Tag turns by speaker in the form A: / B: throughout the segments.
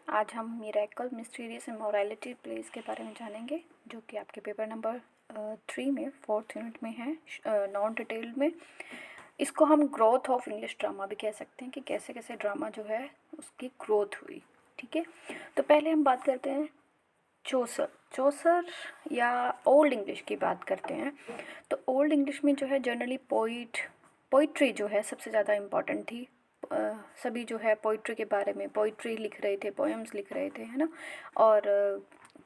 A: आज हम miracle mysterious and morality place के बारे में जानेंगे, जो कि आपके पेपर नंबर 3 में 4th यूनिट में है, नॉन डिटेल्ड में। इसको हम ग्रोथ ऑफ इंग्लिश ड्रामा भी कह सकते हैं कि कैसे कैसे ड्रामा जो है उसकी ग्रोथ हुई। ठीक है, तो पहले हम बात करते हैं चौसर या ओल्ड इंग्लिश की बात करते हैं। तो ओल्ड इंग्लिश में जो है जनरली पोइट्री जो है सबसे ज़्यादा इम्पॉर्टेंट थी। सभी जो है पोइट्री के बारे में पोइट्री लिख रहे थे, पोएम्स लिख रहे थे, है ना। और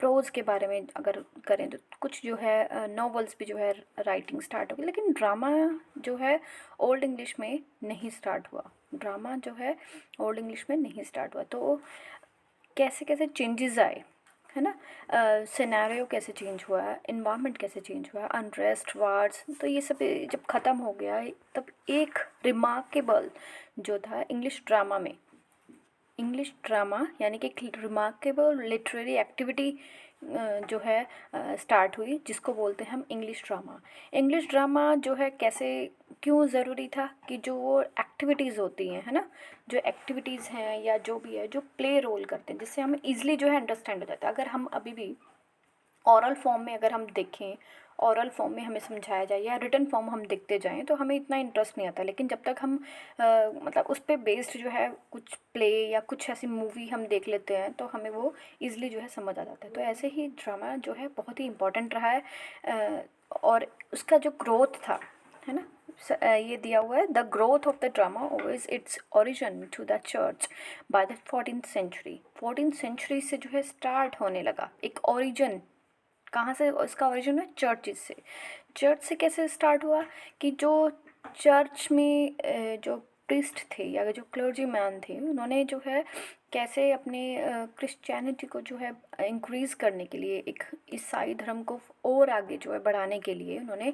A: प्रोज़ के बारे में अगर करें तो कुछ जो है नॉवेल्स भी जो है राइटिंग स्टार्ट हो गई। लेकिन ड्रामा जो है ओल्ड इंग्लिश में नहीं स्टार्ट हुआ। ड्रामा जो है ओल्ड इंग्लिश में नहीं स्टार्ट हुआ। तो कैसे कैसे चेंजेस आए, है ना। सिनेरियो कैसे चेंज हुआ है, इन्वायरमेंट कैसे चेंज हुआ है, अनरेस्ट वार्स, तो ये सब जब ख़त्म हो गया तब एक रिमार्केबल जो था इंग्लिश ड्रामा यानी कि रिमार्केबल लिटरेरी एक्टिविटी जो है स्टार्ट हुई, जिसको बोलते हैं हम इंग्लिश ड्रामा जो है कैसे क्यों ज़रूरी था कि जो वो एक्टिविटीज़ होती हैं, है ना, जो एक्टिविटीज़ हैं या जो भी है जो प्ले रोल करते हैं, जिससे हमें ईजिली जो है अंडरस्टैंड हो जाता है। अगर हम अभी भी औरल फॉर्म में अगर हम देखें, औरल फॉर्म में हमें समझाया जाए या रिटन फॉर्म हम देखते जाएं तो हमें इतना इंटरेस्ट नहीं आता। लेकिन जब तक हम मतलब उस पर बेस्ड जो है कुछ प्ले या कुछ ऐसी मूवी हम देख लेते हैं तो हमें वो ईज़िली जो है समझ आ जाता है। तो ऐसे ही ड्रामा जो है बहुत ही इम्पोर्टेंट रहा है। और उसका जो ग्रोथ था, है ना, ये दिया हुआ है, the growth of the drama owes its origin to the church by the 14th century से जो है स्टार्ट होने लगा। एक ओरिजिन कहाँ से इसका ओरिजिन है? चर्च से कैसे स्टार्ट हुआ कि जो चर्च में जो प्रीस्ट थे या जो क्लर्जी मैन थे, उन्होंने जो है कैसे अपने क्रिश्चियनिटी को जो है इंक्रीज़ करने के लिए, एक ईसाई धर्म को और आगे जो है बढ़ाने के लिए, उन्होंने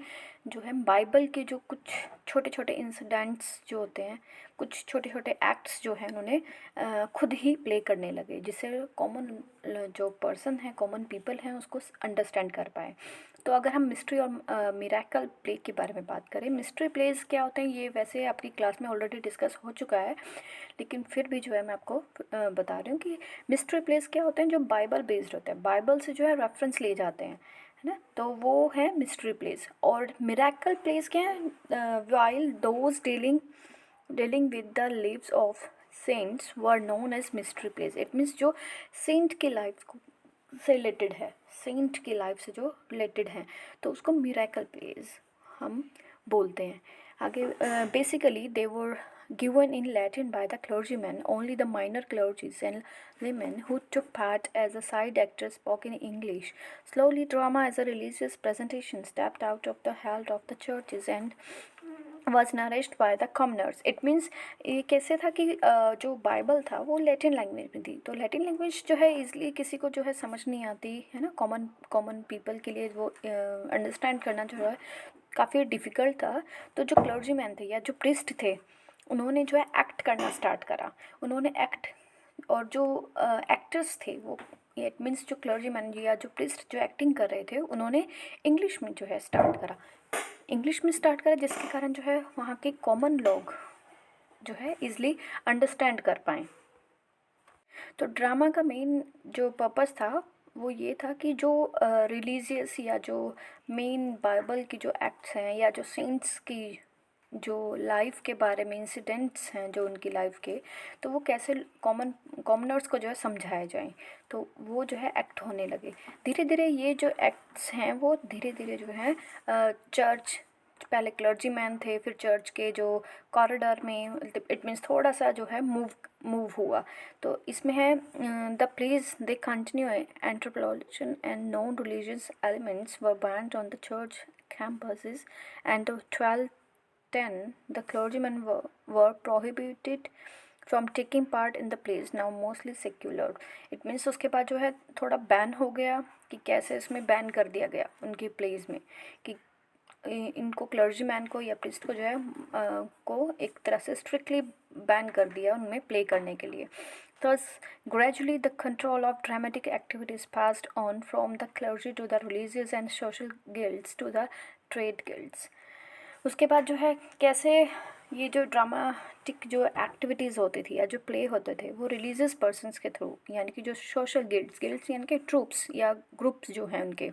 A: जो है बाइबल के जो कुछ छोटे छोटे इंसिडेंट्स जो होते हैं, कुछ छोटे छोटे एक्ट्स जो हैं, उन्होंने खुद ही प्ले करने लगे, जिससे कॉमन जो पर्सन है, कॉमन पीपल हैं, उसको अंडरस्टैंड कर पाए। तो अगर हम मिस्ट्री और मिरेकल प्ले के बारे में बात करें, मिस्ट्री प्लेस क्या होते हैं ये वैसे आपकी क्लास में ऑलरेडी डिस्कस हो चुका है, लेकिन फिर भी जो है मैं आपको बता रही हूँ कि मिस्ट्री प्लेस क्या होते हैं, जो बाइबल बेस्ड होते हैं, बाइबल से जो है रेफरेंस लिए जाते हैं, है ना। तो वो है मिस्ट्री प्लेस। और मिरेकल प्लेस क्या है? While those dealing with the lives of saints were known as mystery place. It means जो सेंट की लाइफ को से रिलेटेड है, सेंट की लाइफ से जो रिलेटेड है, तो उसको मिरेकल प्लेस हम बोलते हैं। आगे basically they were given in Latin by the clergymen. Only the minor clergies and laymen who took part as a side actors spoke in English. Slowly, drama as a religious presentation stepped out of the health of the churches and was nourished by the commoners. It means ये कैसे था कि जो Bible था वो Latin language में थी। तो लैटिन लैंग्वेज जो है इजली किसी को जो है समझ नहीं आती, है ना, कॉमन पीपल के लिए वो अंडरस्टैंड करना जो है काफ़ी डिफ़िकल्ट था। तो जो क्लर्जी मैन थे या जो प्रिस्ट थे, उन्होंने जो है एक्ट करना स्टार्ट करा। उन्होंने एक्ट, और जो एक्टर्स थे वो, इट मीन्स जो क्लर्जी मैन या जो प्रिस्ट जो एक्टिंग कर रहे थे, उन्होंने इंग्लिश में जो है स्टार्ट करा, जिसके कारण जो है वहाँ के कॉमन लोग जो है इजली अंडरस्टैंड कर पाएँ। तो ड्रामा का मेन जो पर्पस था वो ये था कि जो रिलीजियस या जो मेन बाइबल की जो एक्ट्स हैं या जो सेंट्स की जो लाइफ के बारे में इंसिडेंट्स हैं जो उनकी लाइफ के, तो वो कैसे कॉमनर्स को जो है समझाए जाएं। तो वो जो है एक्ट होने लगे। धीरे धीरे ये जो एक्ट्स हैं वो धीरे धीरे जो है चर्च, पहले क्लर्जी मैन थे, फिर चर्च के जो कॉरिडोर में, इट मीन्स थोड़ा सा जो है मूव हुआ। तो इसमें है the place they continue anthropological and non religious elements were band on the church campuses, and the 1210 the clergymen were prohibited from taking part in the plays, now mostly secular. It means उसके बाद जो है थोड़ा ban हो गया, कि कैसे इसमें बैन कर दिया गया उनकी प्लेज में, कि इनको क्लर्जी मैन को या प्रिस्ट को जो है को एक तरह से स्ट्रिक्टली बैन कर दिया उनमें प्ले करने के लिए। Thus, gradually the control of dramatic activities passed on from the clergy to the religious and social guilds to the trade guilds. उसके बाद जो है कैसे ये जो ड्रामाटिक जो एक्टिविटीज़ होती थी या जो प्ले होते थे वो रिलीजियस पर्सन्स के थ्रू, यानी कि जो सोशल गिल्ड्स यानी कि ट्रूप्स या ग्रुप्स जो हैं उनके,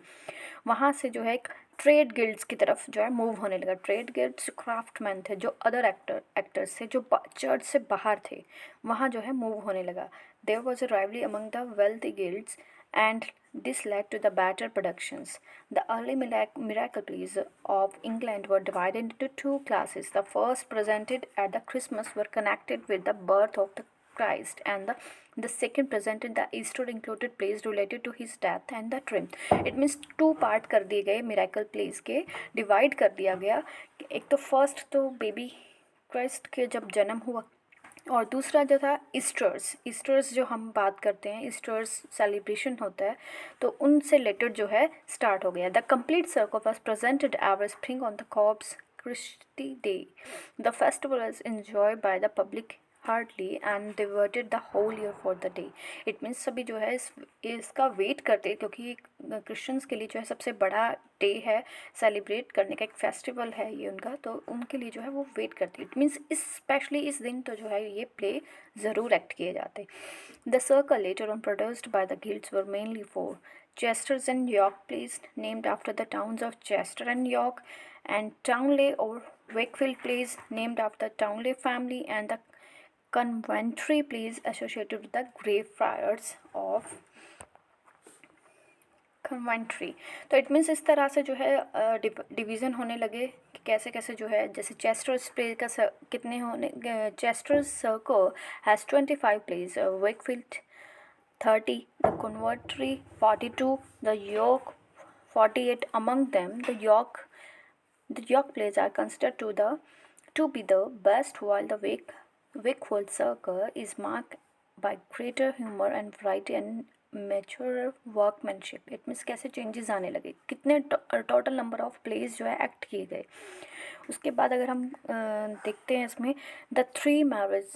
A: वहाँ से जो है एक ट्रेड गिल्ड्स की तरफ जो है मूव होने लगा। ट्रेड गिल्ड्स क्राफ्टमैन थे, जो अदर एक्टर्स थे जो चर्च से बाहर थे, वहाँ जो है मूव होने लगा। There was a rivalry among the wealthy guilds and this led to the better productions. The early miracle plays of England were divided into two classes. The first, presented at the Christmas, were connected with the birth of the Christ, and the second, presented the Easter, included plays related to his death and the triumph. It means two part कर दिए गए miracle plays के, divide कर दिया गया। एक तो first तो बेबी क्राइस्ट के जब जन्म हुआ, और दूसरा जो था ईस्टर्स जो हम बात करते हैं, ईस्टर्स सेलिब्रेशन होता है, तो उनसे रिलेटेड जो है स्टार्ट हो गया। The complete circle was presented every spring on the Corpus Christi day. The festival is enjoyed by the public hardly and diverted the whole year for the day. It means सभी जो है इसका wait करते हैं, क्योंकि Christians के लिए जो है सबसे बड़ा डे है, सेलिब्रेट करने का एक फेस्टिवल है ये उनका, तो उनके लिए जो है वो वेट करते हैं। इट मीन्स स्पेशली इस दिन तो जो है ये प्ले ज़रूर एक्ट किए जाते। The circle later on produced by the guilds were mainly for Chester's and York plays, named after the towns of Chester and York, and Townley or Wakefield plays, named after the Townley family, and the Conventry plays associated with the Greyfriars of कन्वेंट्री। तो it means इस तरह से जो है division होने लगे कि कैसे कैसे जो है, जैसे चेस्टर्स प्ले का कितने होने, Chester's circle has 25 plays, Wakefield 30, the Coventry 42, the York 48। Among them the York plays are considered to be the best, while the Wakefield circle is marked by greater humor and variety and mature workmanship। It means कैसे changes आने लगे, कितने total number of pledge जो है act किए गए। उसके बाद अगर हम देखते हैं इसमें, the three marriage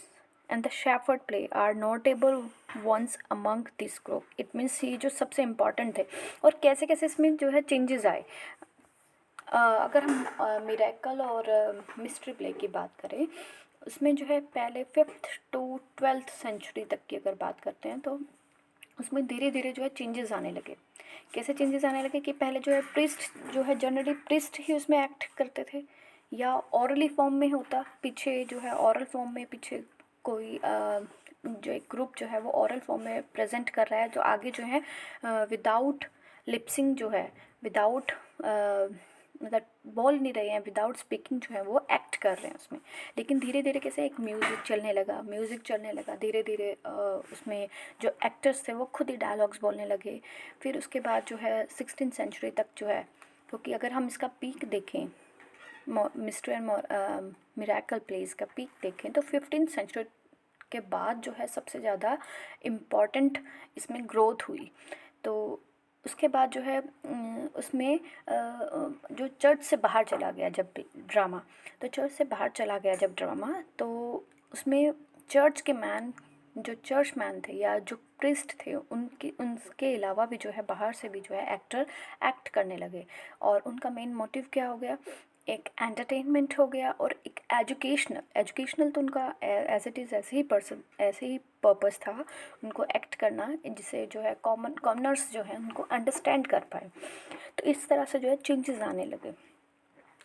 A: and the shepherd play are notable ones among this group. It means ये जो सबसे इम्पॉर्टेंट थे, और कैसे कैसे इसमें जो है चेंजेस आए। अगर हम मिरेकल और मिस्ट्री प्ले की बात करें, उसमें जो है पहले 5th to 12th सेंचुरी तक की अगर बात करते हैं, तो उसमें धीरे धीरे जो है चेंजेस आने लगे। कैसे चेंजेस आने लगे कि पहले जो है प्रिस्ट जो है, जनरली प्रिस्ट ही उसमें एक्ट करते थे, या ऑरली फॉर्म में होता, पीछे जो है ऑरल फॉर्म में पीछे कोई जो एक ग्रुप जो है वो ऑरल फॉर्म में प्रेजेंट कर रहा है, जो आगे जो है विदाउट लिपसिंग जो है, विदाउट मतलब बोल नहीं रहे हैं, विदाउट स्पीकिंग जो है वो एक्ट कर रहे हैं उसमें। लेकिन धीरे धीरे कैसे एक म्यूज़िक चलने लगा धीरे धीरे, उसमें जो एक्टर्स थे वो खुद ही डायलॉग्स बोलने लगे। फिर उसके बाद जो है 16th सेंचुरी तक जो है, क्योंकि अगर हम इसका पीक देखें, मिस्टर एंड मिरेकल प्लेस का पीक देखें, तो 15th सेंचुरी के बाद जो है सबसे ज़्यादा इम्पॉर्टेंट इसमें ग्रोथ हुई। तो उसके बाद जो है उसमें जो चर्च से बाहर चला गया जब ड्रामा, तो चर्च से बाहर चला गया जब ड्रामा, तो उसमें चर्च के मैन, जो चर्च मैन थे या जो प्रिस्ट थे, उनके अलावा भी जो है बाहर से भी जो है एक्टर एक्ट करने लगे। और उनका मेन मोटिव क्या हो गया, एक एंटरटेनमेंट हो गया और एक एजुकेशनल तो उनका एज इट इज़ ऐसे ही पर्पस था उनको एक्ट करना, जिससे जो है कॉमनर्स जो है उनको अंडरस्टैंड कर पाए। तो इस तरह से जो है चेंजेस आने लगे।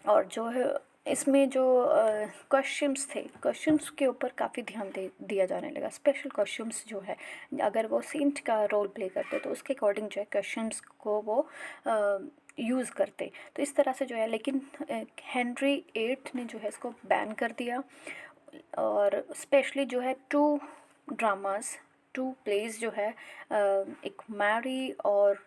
A: और जो है इसमें जो कॉस्ट्यूम्स थे, कॉस्ट्यूम्स के ऊपर काफ़ी ध्यान दिया जाने लगा। स्पेशल कॉस्ट्यूम्स जो है, अगर वो सेंट का रोल प्ले करते तो उसके अकॉर्डिंग जो है कॉस्ट्यूम्स को वो यूज़ करते। तो इस तरह से जो है, लेकिन हेनरी 8 ने जो है इसको बैन कर दिया। और स्पेशली जो है टू प्लेस जो है, एक मैरी और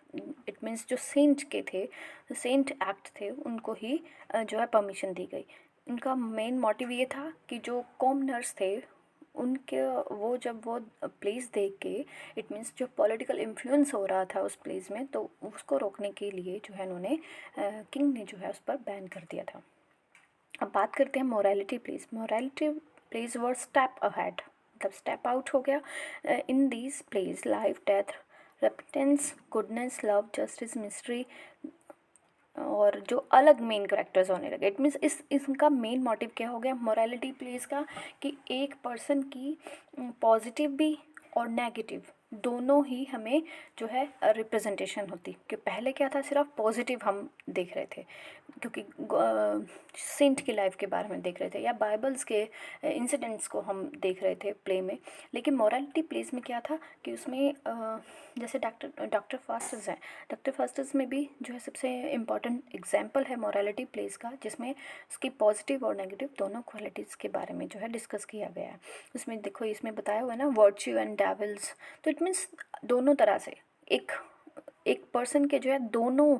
A: इट मीन्स जो सेंट के थे, सेंट एक्ट थे, उनको ही जो है परमिशन दी गई। उनका मेन मोटिव ये था कि जो कॉमनर्स थे उनके वो जब वो प्लेस देख के, इट मीन्स जो पॉलिटिकल इन्फ्लुएंस हो रहा था उस प्लेस में, तो उसको रोकने के लिए जो है उन्होंने किंग ने जो है उस पर बैन कर दिया था। अब बात करते हैं morality plays were step ahead, मतलब स्टेप आउट हो गया। In these plays life death repentance goodness love justice mystery और जो अलग मेन करेक्टर्स होने लगे। इट मीन्स इनका मेन मोटिव क्या हो गया मोरालिटी प्लेस का, कि एक पर्सन की पॉजिटिव भी और नेगेटिव दोनों ही हमें जो है रिप्रेजेंटेशन होती। कि पहले क्या था, सिर्फ पॉजिटिव हम देख रहे थे, क्योंकि सेंट की लाइफ के बारे में देख रहे थे या बाइबल्स के इंसिडेंट्स को हम देख रहे थे प्ले में। लेकिन मोरालिटी प्लेस में क्या था कि उसमें जैसे डॉक्टर फास्टर्स हैं, डॉक्टर फास्टर्स में भी जो है सबसे इम्पॉर्टेंट एग्जाम्पल है मोरालिटी प्लेस का, जिसमें उसकी पॉजिटिव और नेगेटिव दोनों क्वालिटीज़ के बारे में जो है डिस्कस किया गया है। उसमें देखो इसमें बताया हुआ है ना, वर्च्यू एंड डेविल्स। तो इट मीन्स दोनों तरह से एक एक पर्सन के जो है दोनों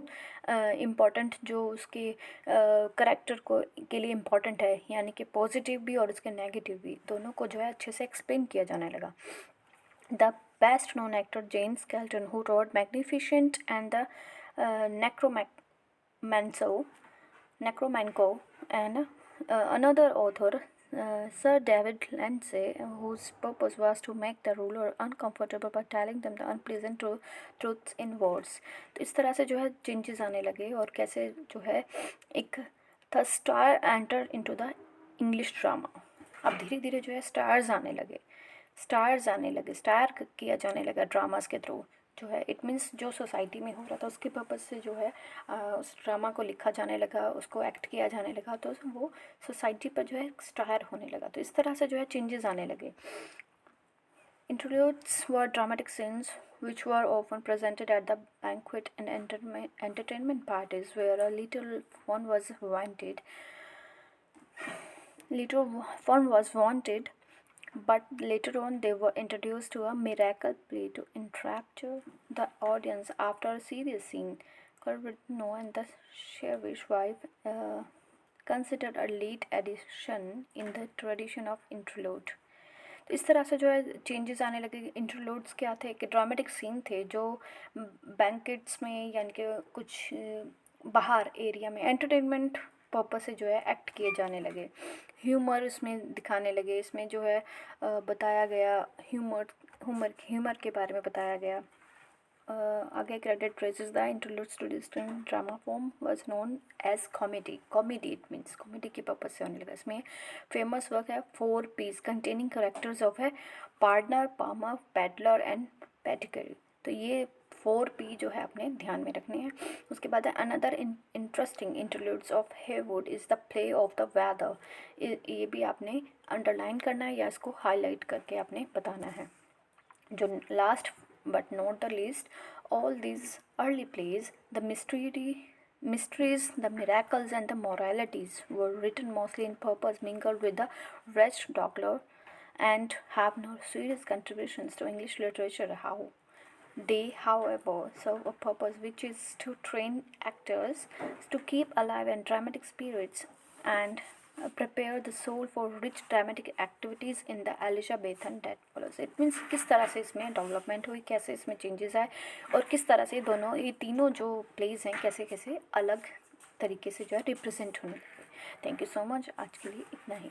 A: इम्पॉर्टेंट जो उसके करेक्टर को के लिए इम्पॉर्टेंट है, यानी कि पॉजिटिव भी और उसके नेगेटिव भी, दोनों को जो है अच्छे से एक्सप्लेन किया जाने लगा। The best known actor James Calton who wrote magnificent and the Necromanco and another author, Sir David Lindsay, whose purpose was to make the ruler uncomfortable by telling them the unpleasant truths in words। तो इस तरह से जो है changes आने लगे और कैसे जो है एक the star enter into the English drama. अब धीरे धीरे जो है स्टार्स आने लगे, स्टार किया जाने लगा ड्रामास के थ्रू जो है। इट मीन्स जो सोसाइटी में हो रहा था उसके पर्पज़ से जो है उस ड्रामा को लिखा जाने लगा, उसको एक्ट किया जाने लगा, तो वो सोसाइटी पर जो है स्टार होने लगा। तो इस तरह से जो है चेंजेस आने लगे। Interludes were dramatic scenes which were often presented at the banquet and entertainment parties where a little fun was wanted. But later on they were introduced to a miracle play to enrapture the audience after a serious scene. Corvino and the Sheriff's Wife considered a late addition in the tradition of interlude। तो इस तरह से जो है changes आने लगे। इंटरलूड्स क्या थे कि ड्रामेटिक सीन थे जो बैंकेट्स में यानी कि कुछ बाहर एरिया में एंटरटेनमेंट पर्पस से जो है एक्ट किए जाने लगे। ह्यूमर इसमें दिखाने लगे, इसमें जो है बताया गया ह्यूमर के बारे में बताया गया। आगे credit traces the interludes to distinct drama form was known as comedy. It means comedy के पर्पज से होने लगा। इसमें फेमस वर्क है 4 P's कंटेनिंग करेक्टर्स ऑफ है partner, palmer, pedlar and pothecary. तो ये 4 P जो है अपने ध्यान में रखने हैं। उसके बाद है another interesting interludes of Heywood is the play of the weather. ये भी आपने अंडरलाइन करना है या इसको हाईलाइट करके आपने बताना है। जो last but not the least, all these early plays, the mysteries, the miracles and the moralities were written mostly in purpose mingled with the rest Dogler and have no serious contributions to English literature. They, however, serve a purpose which is to train actors to keep alive and dramatic spirits and prepare the soul for rich dramatic activities in the Elizabethan that follows। It means किस तरह से इसमें development हुई, कैसे इसमें changes आए और किस तरह से दोनों ये तीनों जो प्लेज हैं कैसे कैसे अलग तरीके से जो है रिप्रेजेंट होने लगे। थैंक यू सो मच, आज के लिए इतना ही।